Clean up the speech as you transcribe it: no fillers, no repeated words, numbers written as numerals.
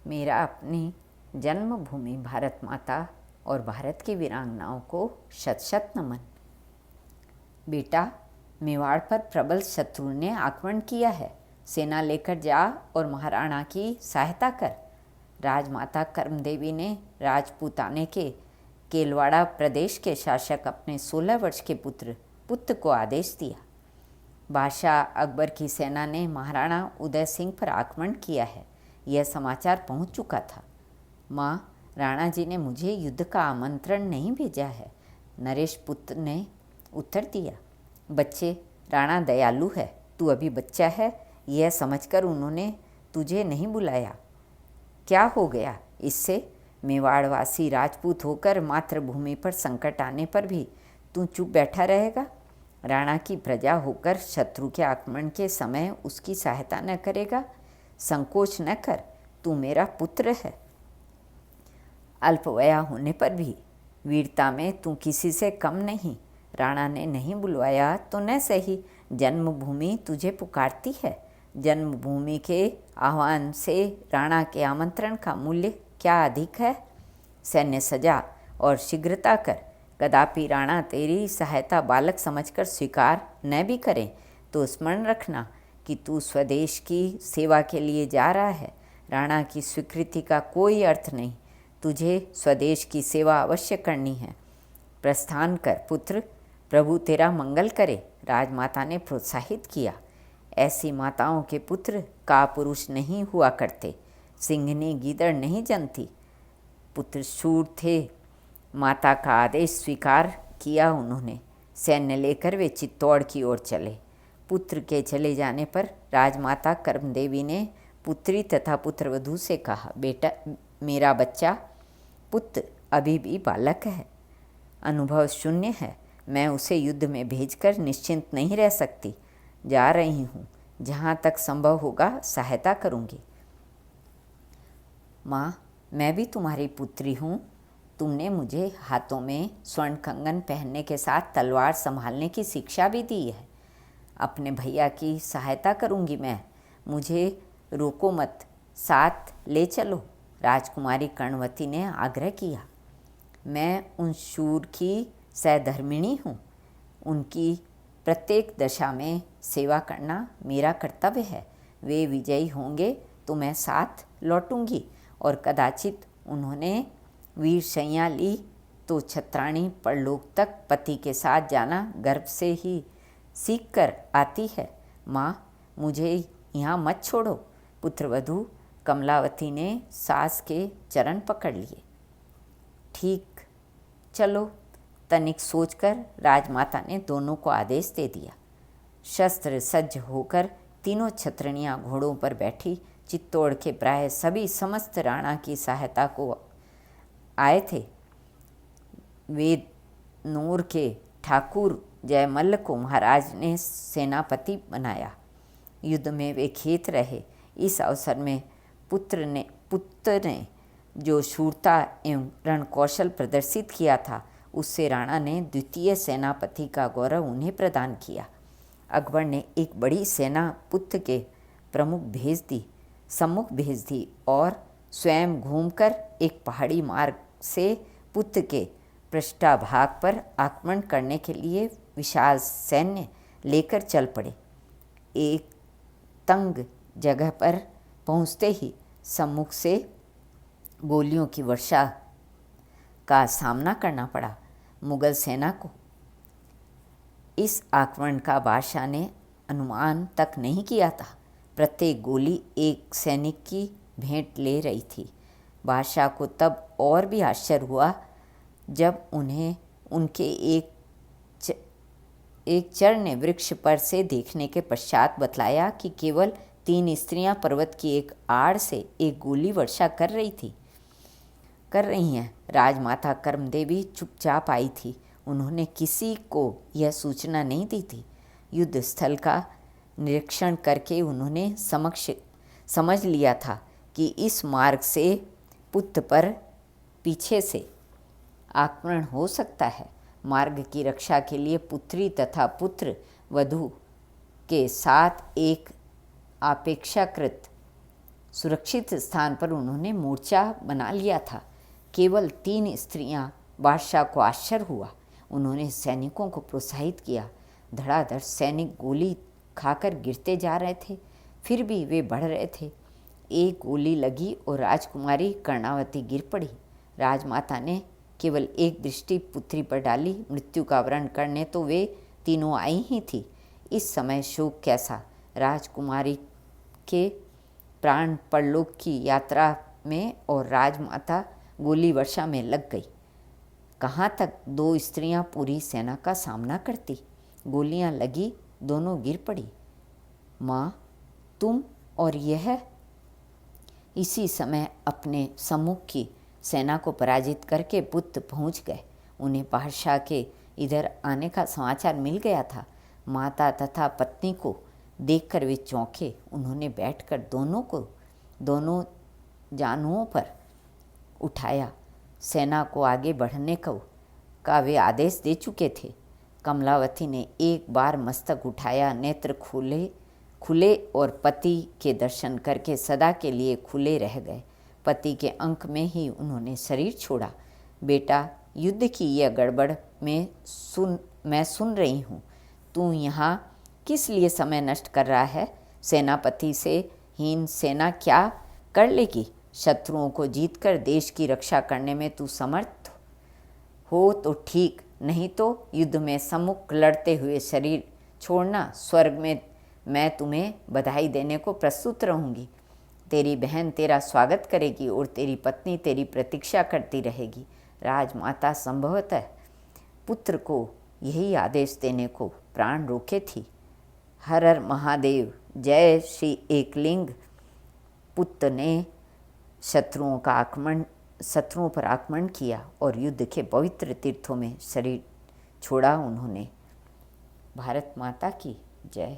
मेरा अपनी जन्मभूमि भारत माता और भारत की वीरांगनाओं को शत शत नमन। बेटा, मेवाड़ पर प्रबल शत्रु ने आक्रमण किया है। सेना लेकर जा और महाराणा की सहायता कर। राजमाता कर्मदेवी ने राजपूताने के केलवाड़ा प्रदेश के शासक अपने 16 वर्ष के पुत्र को आदेश दिया। बादशाह अकबर की सेना ने महाराणा उदय सिंह पर आक्रमण किया है। यह समाचार पहुंच चुका था। माँ, राणा जी ने मुझे युद्ध का आमंत्रण नहीं भेजा है, नरेश पुत्र ने उत्तर दिया। बच्चे, राणा दयालु है, तू अभी बच्चा है, यह समझकर उन्होंने तुझे नहीं बुलाया। क्या हो गया इससे? मेवाड़वासी राजपूत होकर मातृभूमि पर संकट आने पर भी तू चुप बैठा रहेगा? राणा की प्रजा होकर शत्रु के आक्रमण के समय उसकी सहायता न करेगा? संकोच न कर, तू मेरा पुत्र है। अल्पवया होने पर भी वीरता में तू किसी से कम नहीं। राणा ने नहीं बुलवाया तो न सही, जन्मभूमि तुझे पुकारती है। जन्मभूमि के आह्वान से राणा के आमंत्रण का मूल्य क्या अधिक है? सैन्य सजा और शीघ्रता कर। कदापि राणा तेरी सहायता बालक समझकर स्वीकार न भी करें तो स्मरण रखना कि तू स्वदेश की सेवा के लिए जा रहा है। राणा की स्वीकृति का कोई अर्थ नहीं, तुझे स्वदेश की सेवा अवश्य करनी है। प्रस्थान कर पुत्र, प्रभु तेरा मंगल करे, राजमाता ने प्रोत्साहित किया। ऐसी माताओं के पुत्र कापुरुष नहीं हुआ करते, सिंहनी गीदड़ नहीं जनती। पुत्र शूर थे, माता का आदेश स्वीकार किया उन्होंने। सैन्य लेकर वे चित्तौड़ की ओर चले। पुत्र के चले जाने पर राजमाता कर्मदेवी ने पुत्री तथा पुत्रवधू से कहा, बेटा, मेरा बच्चा पुत्र अभी भी बालक है, अनुभव शून्य है। मैं उसे युद्ध में भेजकर निश्चिंत नहीं रह सकती। जा रही हूँ, जहाँ तक संभव होगा सहायता करूँगी। माँ, मैं भी तुम्हारी पुत्री हूँ। तुमने मुझे हाथों में स्वर्ण कंगन पहनने के साथ तलवार संभालने की शिक्षा भी दी है। अपने भैया की सहायता करूँगी मैं, मुझे रोको मत, साथ ले चलो, राजकुमारी कर्णवती ने आग्रह किया। मैं उन शूर की सहधर्मिणी हूँ, उनकी प्रत्येक दशा में सेवा करना मेरा कर्तव्य है। वे विजयी होंगे तो मैं साथ लौटूंगी, और कदाचित उन्होंने वीर शैया ली तो छत्राणी परलोक तक पति के साथ जाना गर्भ से ही सीख कर आती है। माँ, मुझे यहाँ मत छोड़ो। पुत्रवधू कमलावती ने सास के चरण पकड़ लिए। ठीक, चलो। तनिक सोचकर राजमाता ने दोनों को आदेश दे दिया। शस्त्र सज्ज होकर तीनों छत्रनियाँ घोड़ों पर बैठी चित्तौड़ के प्राय सभी समस्त राणा की सहायता को आए थे। वेदनूर के ठाकुर जयमल्ल को महाराज ने सेनापति बनाया। युद्ध में वे खेत रहे। इस अवसर में पुत्र ने जो शूरता एवं रणकौशल प्रदर्शित किया था, उससे राणा ने द्वितीय सेनापति का गौरव उन्हें प्रदान किया। अकबर ने एक बड़ी सेना पुत्र के सम्मुख भेज दी और स्वयं घूमकर एक पहाड़ी मार्ग से पुत्र के पृष्ठभाग पर आक्रमण करने के लिए विशाल सैन्य लेकर चल पड़े। एक तंग जगह पर पहुंचते ही सम्मुख से गोलियों की वर्षा का सामना करना पड़ा मुगल सेना को। इस आक्रमण का बादशाह ने अनुमान तक नहीं किया था। प्रत्येक गोली एक सैनिक की भेंट ले रही थी। बादशाह को तब और भी आश्चर्य हुआ जब उन्हें उनके एक चर ने वृक्ष पर से देखने के पश्चात बतलाया कि केवल 3 स्त्रियां पर्वत की एक आड़ से एक गोली वर्षा कर रही हैं। राजमाता कर्मदेवी चुपचाप आई थी। उन्होंने किसी को यह सूचना नहीं दी थी। युद्ध स्थल का निरीक्षण करके उन्होंने समझ लिया था कि इस मार्ग से पुत्र पर पीछे से आक्रमण हो सकता है। मार्ग की रक्षा के लिए पुत्री तथा पुत्र वधू के साथ एक अपेक्षाकृत सुरक्षित स्थान पर उन्होंने मोर्चा बना लिया था। केवल 3 स्त्रियां। बादशाह को आश्चर्य हुआ। उन्होंने सैनिकों को प्रोत्साहित किया। धड़ाधड़ सैनिक गोली खाकर गिरते जा रहे थे, फिर भी वे बढ़ रहे थे। एक गोली लगी और राजकुमारी कर्णावती गिर पड़ी। राजमाता ने केवल एक दृष्टि पुत्री पर डाली। मृत्यु का वरण करने तो वे तीनों आई ही थी। इस समय शोक कैसा। राजकुमारी के प्राण परलोक की यात्रा में और राजमाता गोली वर्षा में लग गई। कहाँ तक 2 स्त्रियां पूरी सेना का सामना करती। गोलियां लगी, दोनों गिर पड़ी। माँ, तुम और यह। इसी समय अपने सम्मुख की सेना को पराजित करके पुत्र पहुंच गए। उन्हें बादशाह के इधर आने का समाचार मिल गया था। माता तथा पत्नी को देखकर वे चौंके। उन्होंने बैठकर दोनों जानुओं पर उठाया। सेना को आगे बढ़ने का वे आदेश दे चुके थे। कमलावती ने एक बार मस्तक उठाया, नेत्र खुले और पति के दर्शन करके सदा के लिए खुले रह गए। पति के अंक में ही उन्होंने शरीर छोड़ा। बेटा, युद्ध की यह गड़बड़ मैं सुन रही हूँ। तू यहाँ किस लिए समय नष्ट कर रहा है? सेनापति से हीन सेना क्या कर लेगी? शत्रुओं को जीतकर देश की रक्षा करने में तू समर्थ हो तो ठीक, नहीं तो युद्ध में सम्मुख लड़ते हुए शरीर छोड़ना। स्वर्ग में मैं तुम्हें बधाई देने को प्रस्तुत रहूँगी। तेरी बहन तेरा स्वागत करेगी और तेरी पत्नी तेरी प्रतीक्षा करती रहेगी। राजमाता संभवतः पुत्र को यही आदेश देने को प्राण रोके थी। हर हर महादेव, जय श्री एकलिंग। पुत्र ने शत्रुओं पर आक्रमण किया और युद्ध के पवित्र तीर्थों में शरीर छोड़ा उन्होंने। भारत माता की जय।